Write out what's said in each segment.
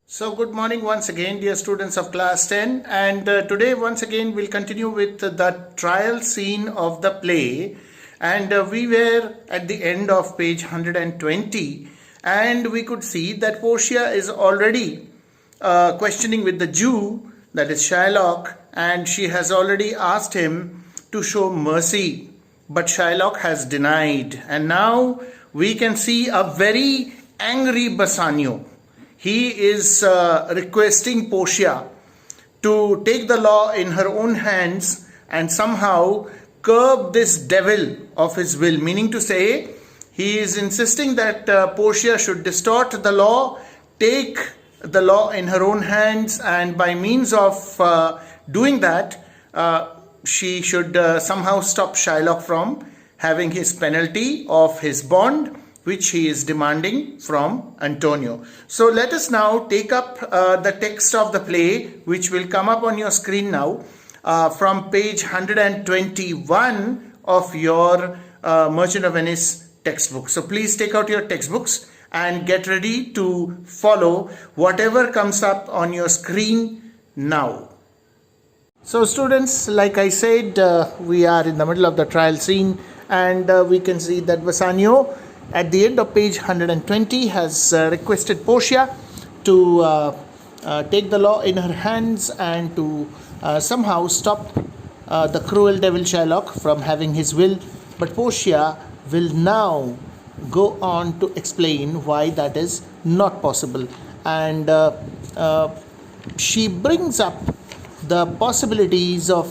So good morning once again, dear students of class 10, and today once again we'll continue with the trial scene of the play, and we were at the end of page 120, and we could see that Portia is already questioning with the Jew, that is Shylock, and she has already asked him to show mercy, but Shylock has denied, and now we can see a very angry Bassanio. He is requesting Portia to take the law in her own hands and somehow curb this devil of his will. Meaning to say, he is insisting that Portia should distort the law, take the law in her own hands, and by means of doing that, she should somehow stop Shylock from having his penalty of his bond, which he is demanding from Antonio. So let us now take up the text of the play, which will come up on your screen now, from page 121 of your Merchant of Venice textbook. So please take out your textbooks and get ready to follow whatever comes up on your screen now. So students, like I said, we are in the middle of the trial scene, and we can see that Bassanio at the end of page 120 has requested Portia to take the law in her hands and to somehow stop the cruel devil Shylock from having his will. But Portia will now go on to explain why that is not possible, and she brings up the possibilities of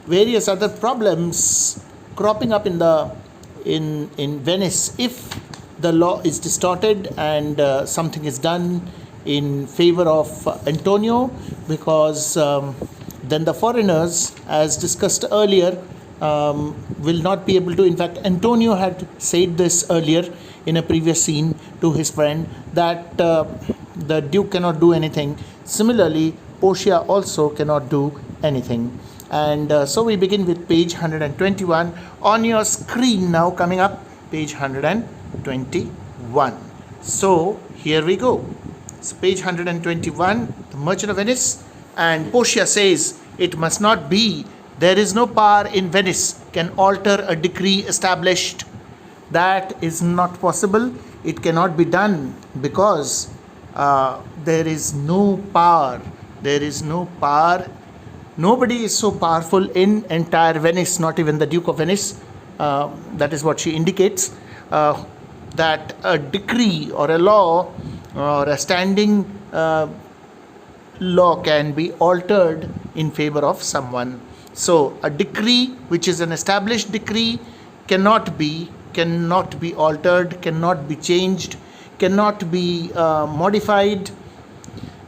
various other problems cropping up in Venice if the law is distorted and something is done in favor of Antonio, because then the foreigners, as discussed earlier, will not be able to. In fact, Antonio had said this earlier in a previous scene to his friend, that the Duke cannot do anything. Similarly, Portia also cannot do anything. And so we begin with page 121 on your screen now, coming up page 121. So here we go. So page 121, the Merchant of Venice, and Portia says, "It must not be. There is no power in Venice can alter a decree established." That is not possible. It cannot be done because there is no power. There is no power. Nobody is so powerful in entire Venice, not even the Duke of Venice. That is what she indicates, that a decree or a law or a standing law can be altered in favor of someone. So a decree which is an established decree cannot be altered, cannot be changed, cannot be modified.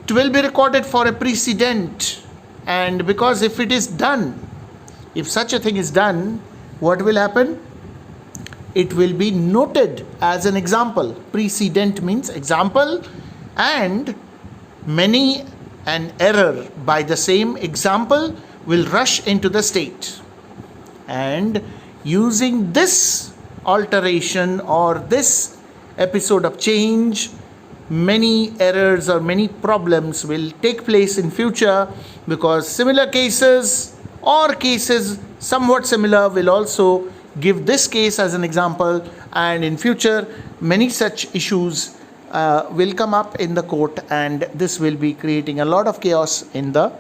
It will be recorded for a precedent. And because if it is done, if such a thing is done, what will happen? It will be noted as an example. Precedent means example, and many an error by the same example will rush into the state. And using this alteration or this episode of change, many errors or many problems will take place in future, because similar cases or cases somewhat similar will also give this case as an example, and in future many such issues will come up in the court, and this will be creating a lot of chaos in the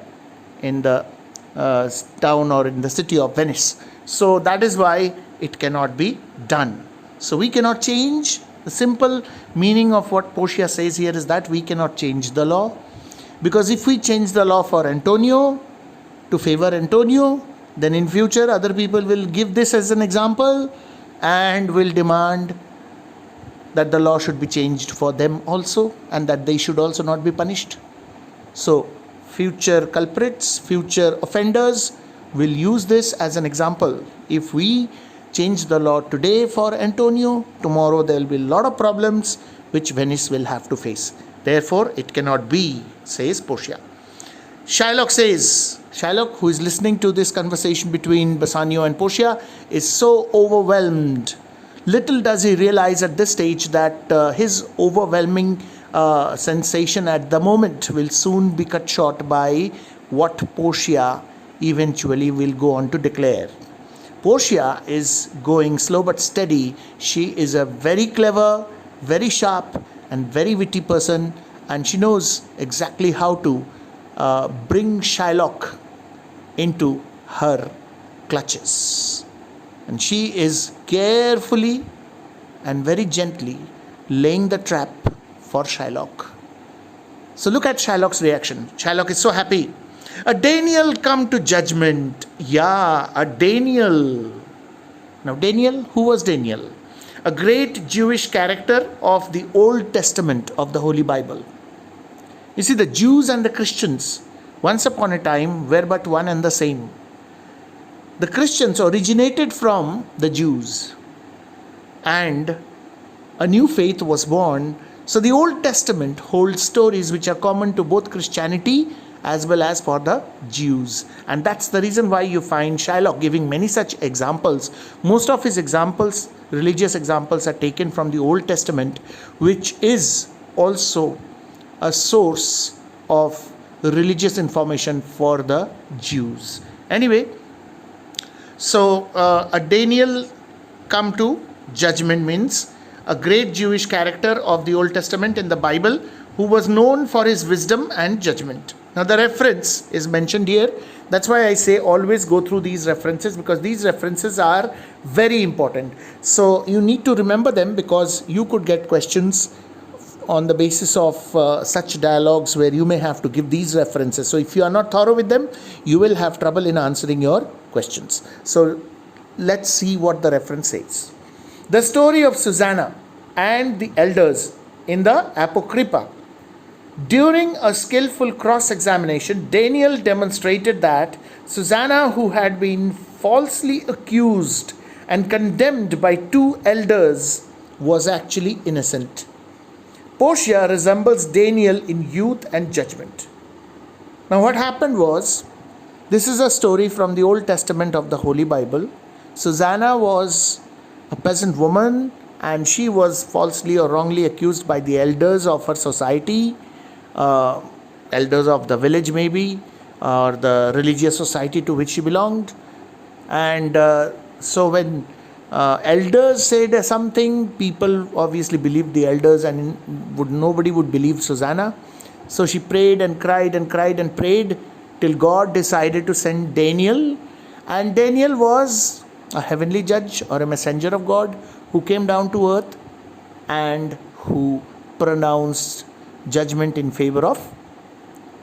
town or in the city of Venice. So that is why it cannot be done. So we cannot change. The simple meaning of what Portia says here is that we cannot change the law, because if we change the law for Antonio, to favor Antonio, then in future other people will give this as an example and will demand that the law should be changed for them also, and that they should also not be punished. So future culprits, future offenders will use this as an example. If we change the law today for Antonio, tomorrow there will be a lot of problems which Venice will have to face. Therefore, it cannot be, says Portia. Shylock, who is listening to this conversation between Bassanio and Portia, is so overwhelmed. Little does he realize at this stage that his overwhelming sensation at the moment will soon be cut short by what Portia eventually will go on to declare. Portia is going slow but steady. She is a very clever, very sharp, and very witty person, and she knows exactly how to bring Shylock into her clutches. And she is carefully and very gently laying the trap for Shylock. So look at Shylock's reaction. Shylock is so happy. A Daniel come to judgment. Yeah, a Daniel. Now Daniel, who was Daniel? A great Jewish character of the Old Testament of the Holy Bible. You see, the Jews and the Christians, once upon a time, were but one and the same. The Christians originated from the Jews, and a new faith was born. So the Old Testament holds stories which are common to both Christianity as well as for the Jews. And that's the reason why you find Shylock giving many such examples. Most of his examples, religious examples, are taken from the Old Testament, which is also a source of religious information for the Jews. Anyway, so a Daniel come to judgment means a great Jewish character of the Old Testament in the Bible who was known for his wisdom and judgment. Now the reference is mentioned here. That's why I say always go through these references, because these references are very important. So you need to remember them, because you could get questions on the basis of such dialogues where you may have to give these references. So if you are not thorough with them, you will have trouble in answering your questions. So let's see what the reference says. The story of Susanna and the elders in the Apocrypha. During a skillful cross-examination, Daniel demonstrated that Susanna, who had been falsely accused and condemned by two elders, was actually innocent. Portia resembles Daniel in youth and judgment. Now what happened was, this is a story from the Old Testament of the Holy Bible. Susanna was a peasant woman, and she was falsely or wrongly accused by the elders of her society, elders of the village maybe, or the religious society to which she belonged. And so when elders said something, people obviously believed the elders, and nobody would believe Susanna. So she prayed and cried and cried and prayed till God decided to send Daniel. And Daniel was a heavenly judge or a messenger of God who came down to earth and who pronounced judgment in favor of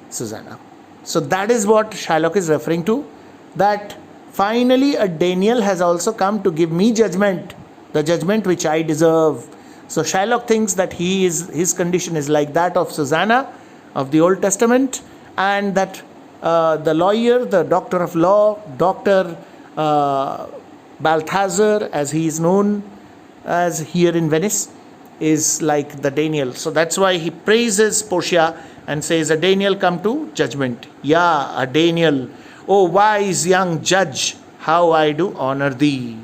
Susanna. So that is what Shylock is referring to, that finally a Daniel has also come to give me judgment, the judgment which I deserve. So Shylock thinks that his condition is like that of Susanna of the Old Testament, and that the lawyer, the doctor of law, Dr. Balthazar, as he is known as here in Venice, is like the Daniel. So that's why he praises Portia and says, a Daniel come to judgment. Yeah, a Daniel. Oh wise young judge, how I do honor thee.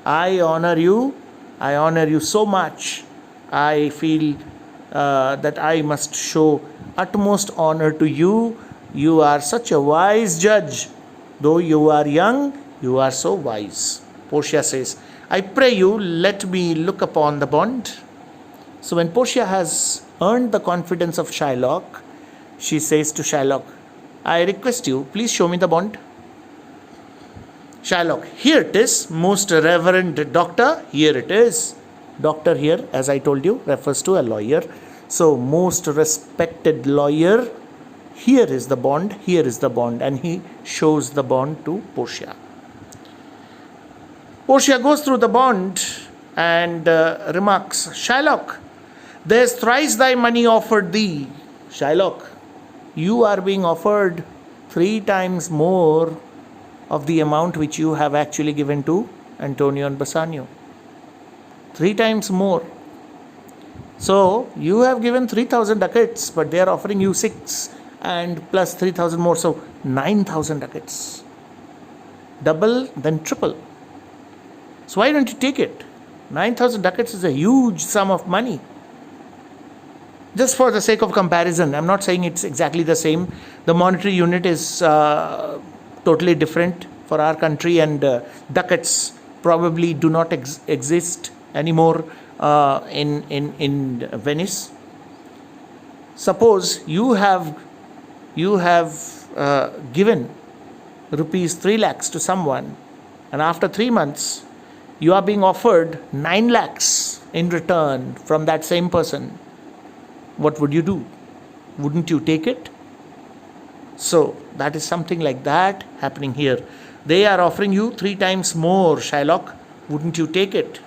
I honor you so much. I feel that I must show utmost honor to you. You are such a wise judge. Though you are young, you are so wise. Portia says, I pray you, let me look upon the bond. So when Portia has earned the confidence of Shylock, she says to Shylock, I request you, please show me the bond. Shylock, here it is, most reverend doctor, here it is. Doctor here, as I told you, refers to a lawyer. So most respected lawyer, here is the bond, here is the bond. And he shows the bond to Portia. Portia goes through the bond and remarks, Shylock, there's thrice thy money offered thee. Shylock, you are being offered 3 times more of the amount which you have actually given to Antonio and Bassanio. 3 times more. So you have given 3,000 ducats, but they are offering you 6 and plus 3,000 more, so 9,000 ducats. Double, then triple. So why don't you take it? 9,000 ducats is a huge sum of money. Just for the sake of comparison, I'm not saying it's exactly the same. The monetary unit is totally different for our country, and ducats probably do not exist anymore in Venice. Suppose you have given rupees 3 lakhs to someone, and after 3 months you are being offered 9 lakhs in return from that same person. What would you do? Wouldn't you take it? So that is something like that happening here. They are offering you 3 times more, Shylock. Wouldn't you take it?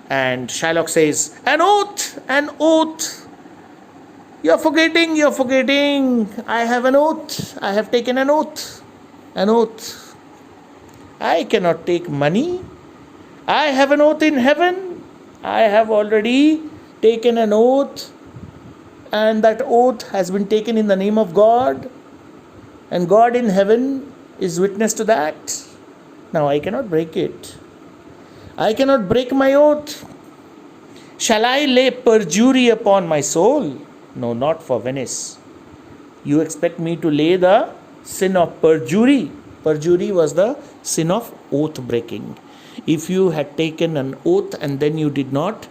And Shylock says, an oath, an oath. You're forgetting. I have an oath. I have taken an oath. An oath. I cannot take money. I have an oath in heaven. I have already taken an oath, and that oath has been taken in the name of God, and God in heaven is witness to that. Now I cannot break it. I cannot break my oath. Shall I lay perjury upon my soul? No, not for Venice. You expect me to lay the sin of perjury. Perjury was the sin of oath breaking. If you had taken an oath and then you did not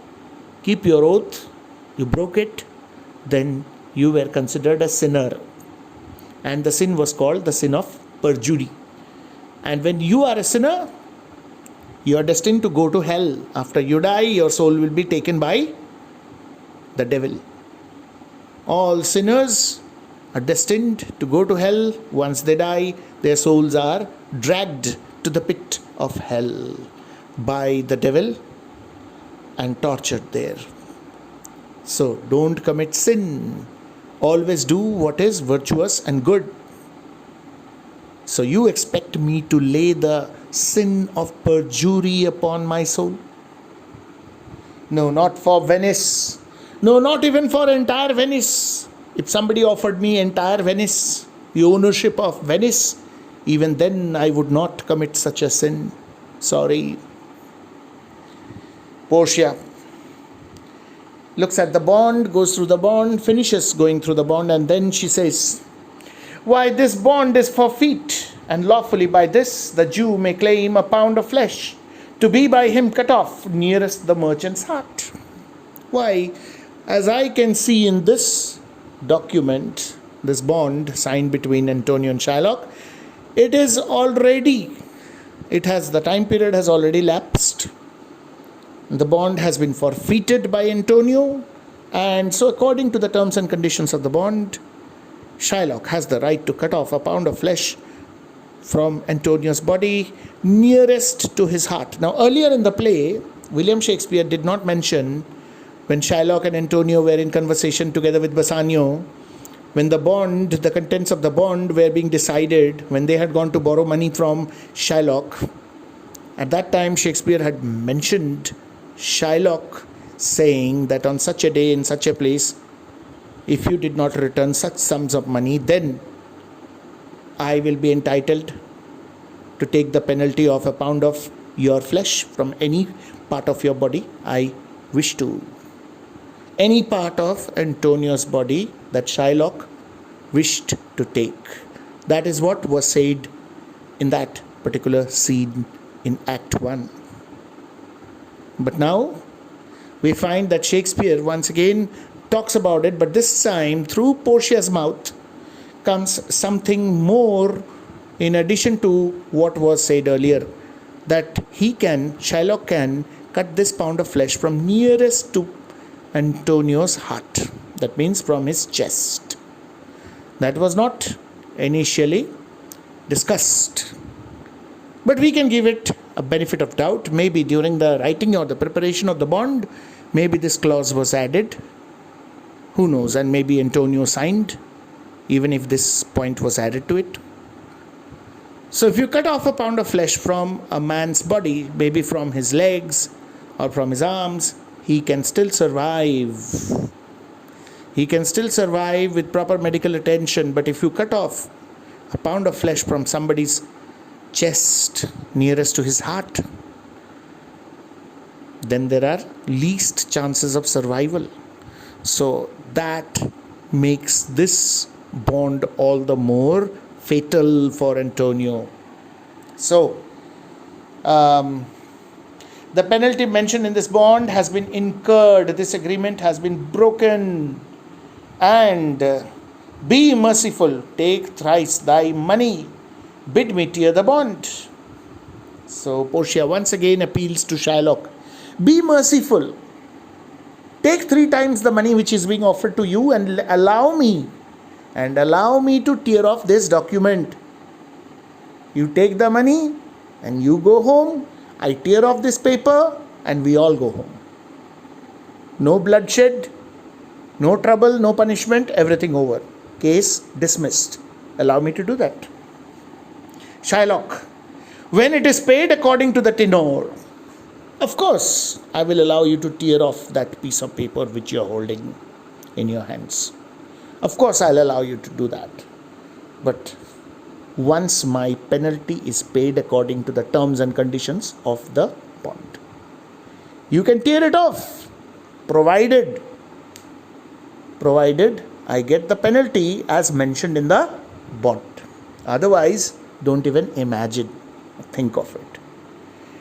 keep your oath, you broke it, then you were considered a sinner. And the sin was called the sin of perjury. And when you are a sinner, you are destined to go to hell. After you die, your soul will be taken by the devil. All sinners are destined to go to hell. Once they die, their souls are dragged to the pit of hell by the devil and tortured there. So don't commit sin. Always do what is virtuous and good. So you expect me to lay the sin of perjury upon my soul? No, not for Venice. No, not even for entire Venice. If somebody offered me entire Venice, the ownership of Venice, even then I would not commit such a sin. Sorry. Portia looks at the bond, goes through the bond, finishes going through the bond, and then she says, why, this bond is for feet, and lawfully by this the Jew may claim a pound of flesh, to be by him cut off nearest the merchant's heart. Why, as I can see in this document, this bond signed between Antonio and Shylock, it has the time period has already lapsed. The bond has been forfeited by Antonio, and so according to the terms and conditions of the bond, Shylock has the right to cut off a pound of flesh from Antonio's body nearest to his heart. Now, earlier in the play, William Shakespeare did not mention when Shylock and Antonio were in conversation together with Bassanio, when the contents of the bond were being decided, when they had gone to borrow money from Shylock. At that time, Shakespeare had mentioned Shylock saying that on such a day, in such a place, if you did not return such sums of money, then I will be entitled to take the penalty of a pound of your flesh from any part of your body I wish to. Any part of Antonio's body that Shylock wished to take. That is what was said in that particular scene in Act 1. But now we find that Shakespeare once again talks about it, but this time through Portia's mouth comes something more in addition to what was said earlier, that Shylock can cut this pound of flesh from nearest to Antonio's heart. That means from his chest. That was not initially discussed. But we can give it a benefit of doubt. Maybe during the writing or the preparation of the bond, maybe this clause was added. Who knows? And maybe Antonio signed, even if this point was added to it. So if you cut off a pound of flesh from a man's body, maybe from his legs or from his arms, he can still survive. He can still survive with proper medical attention. But if you cut off a pound of flesh from somebody's chest nearest to his heart, then there are least chances of survival. So that makes this bond all the more fatal for Antonio. So, the penalty mentioned in this bond has been incurred. This agreement has been broken. And be merciful, take thrice thy money, bid me tear the bond. So Portia once again appeals to Shylock. Be merciful. Take 3 times the money which is being offered to you and allow me to tear off this document. You take the money and you go home. I tear off this paper and we all go home. No bloodshed, no trouble, no punishment, everything over. Case dismissed. Allow me to do that. Shylock, when it is paid according to the tenor, of course, I will allow you to tear off that piece of paper which you are holding in your hands. Of course, I'll allow you to do that. But once my penalty is paid according to the terms and conditions of the bond, you can tear it off, provided I get the penalty as mentioned in the bond. Otherwise, don't even imagine, think of it.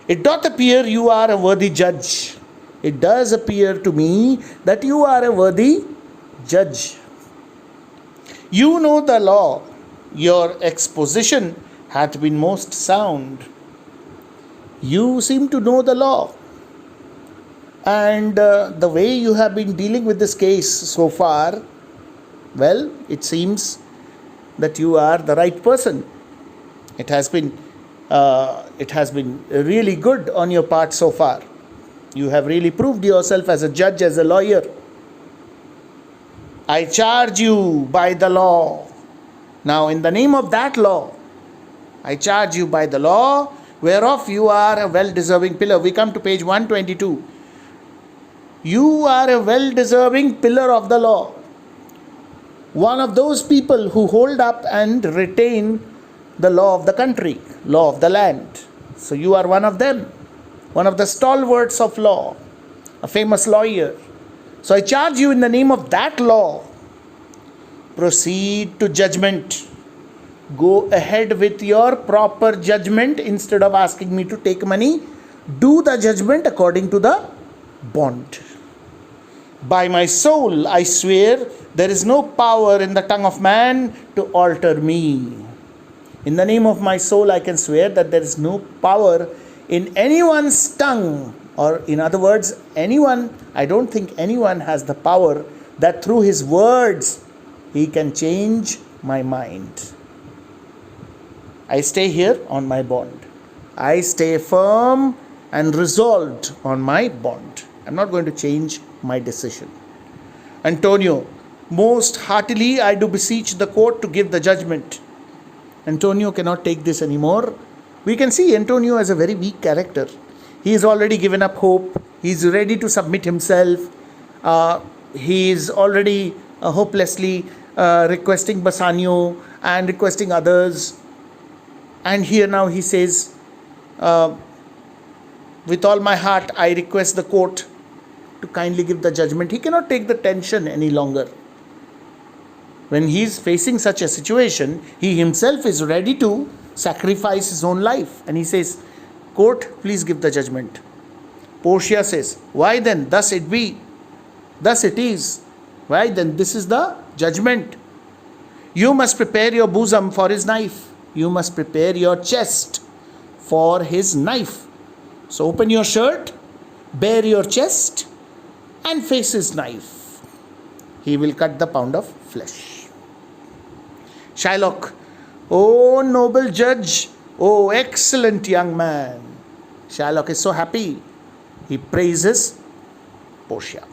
It doth appear you are a worthy judge. It does appear to me that you are a worthy judge. You know the law. Your exposition hath been most sound. You seem to know the law. And the way you have been dealing with this case so far, well, it seems that you are the right person. It has been really good on your part so far. You have really proved yourself as a judge, as a lawyer. I charge you by the law. Now, in the name of that law, I charge you by the law, whereof you are a well-deserving pillar. We come to page 122. You are a well-deserving pillar of the law. One of those people who hold up and retain the law of the country, law of the land. So you are one of them, one of the stalwarts of law, a famous lawyer. So I charge you in the name of that law, proceed to judgment. Go ahead with your proper judgment. Instead of asking me to take money, do the judgment according to the bond. By my soul, I swear, there is no power in the tongue of man to alter me. In the name of my soul, I can swear that there is no power in anyone's tongue. Or in other words, I don't think anyone has the power that through his words, he can change my mind. I stay here on my bond. I stay firm and resolved on my bond. I'm not going to change my decision. Antonio, most heartily I do beseech the court to give the judgment. Antonio cannot take this anymore. We can see Antonio as a very weak character. He has already given up hope. He is ready to submit himself. He is already hopelessly requesting Bassanio and requesting others. And here now he says, with all my heart, I request the court to kindly give the judgment. He cannot take the tension any longer. When he is facing such a situation, he himself is ready to sacrifice his own life. And he says, court, please give the judgment. Portia says, why then? Thus it be. Thus it is. Why then? This is the judgment. You must prepare your bosom for his knife. You must prepare your chest for his knife. So open your shirt, bare your chest, and face his knife. He will cut the pound of flesh. Shylock, O noble judge, O excellent young man. Shylock is so happy. He praises Portia.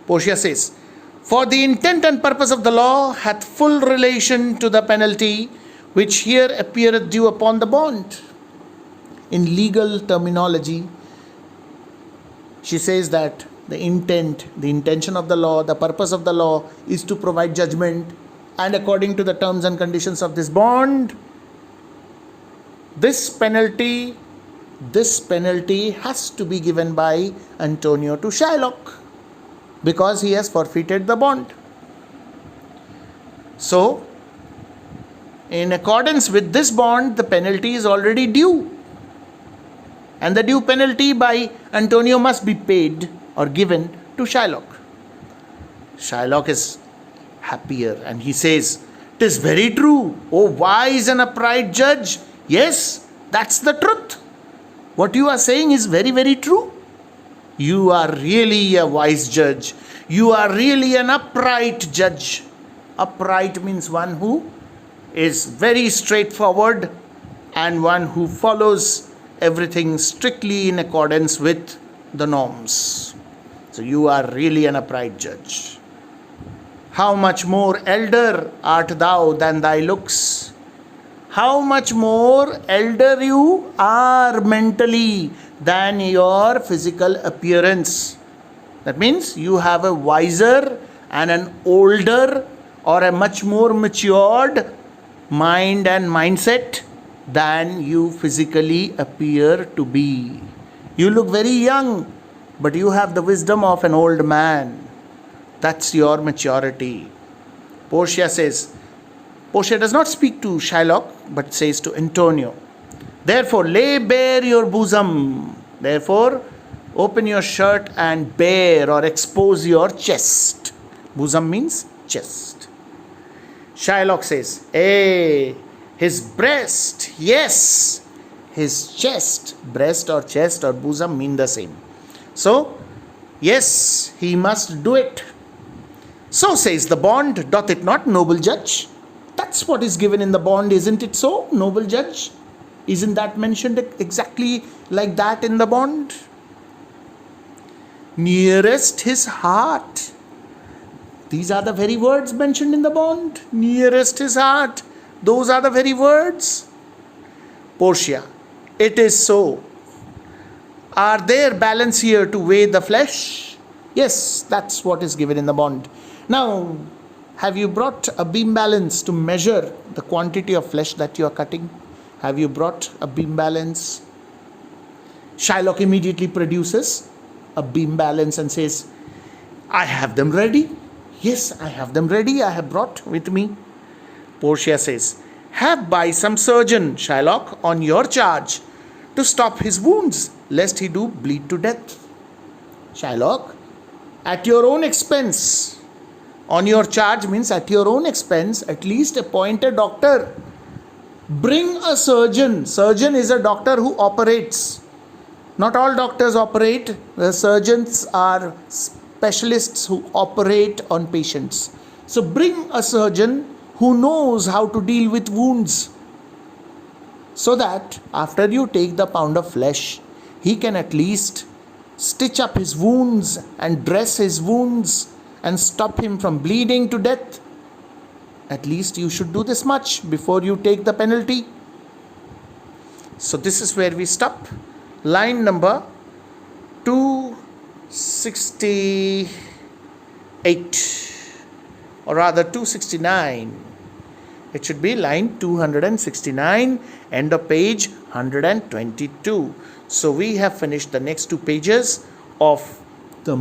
Portia says, for the intent and purpose of the law hath full relation to the penalty which here appeareth due upon the bond. In legal terminology, she says that the intention of the law, the purpose of the law is to provide judgment, and according to the terms and conditions of this bond, this penalty has to be given by Antonio to Shylock. because he has forfeited the bond. So, in accordance with this bond, the penalty is already due. And the due penalty by Antonio must be paid or given to Shylock. Shylock is happier and he says, "'Tis very true, O wise and upright judge. Yes, that's the truth. What you are saying is very, very true. You are really a wise judge. You are really an upright judge." Upright means one who is very straightforward and one who follows everything strictly in accordance with the norms. So you are really an upright judge. How much more elder art thou than thy looks? How much more elder you are mentally than your physical appearance. That means you have a wiser and an older or a much more matured mind and mindset than you physically appear to be. You look very young, but you have the wisdom of an old man. That's your maturity. Portia does not speak to Shylock, but says to Antonio, "Therefore, lay bare your bosom." Therefore, open your shirt and bare or expose your chest. Bosom means chest. Shylock says, his breast, yes, his chest, breast or chest or bosom mean the same. So, yes, he must do it. So says the bond, doth it not, noble judge? That's what is given in the bond, isn't it so, noble judge? Isn't that mentioned exactly like that in the bond? Nearest his heart. These are the very words mentioned in the bond. Nearest his heart. Those are the very words. Portia, it is so. Are there balance here to weigh the flesh? Yes, that's what is given in the bond. Now, have you brought a beam balance to measure the quantity of flesh that you are cutting? Have you brought a beam balance? Shylock immediately produces a beam balance and says, "I have them ready. Yes, I have them ready. I have brought with me." Portia says, "Have by some surgeon, Shylock, on your charge, to stop his wounds, lest he do bleed to death." Shylock, at your own expense. On your charge means at your own expense, at least appoint a doctor. Bring a surgeon. Surgeon is a doctor who operates. Not all doctors operate. The surgeons are specialists who operate on patients. So bring a surgeon who knows how to deal with wounds, so that after you take the pound of flesh, he can at least stitch up his wounds and dress his wounds and stop him from bleeding to death. At least you should do this much before you take the penalty. So this is where we stop. Line number 268, or rather 269. It should be line 269, end of page 122. So we have finished the next two pages of the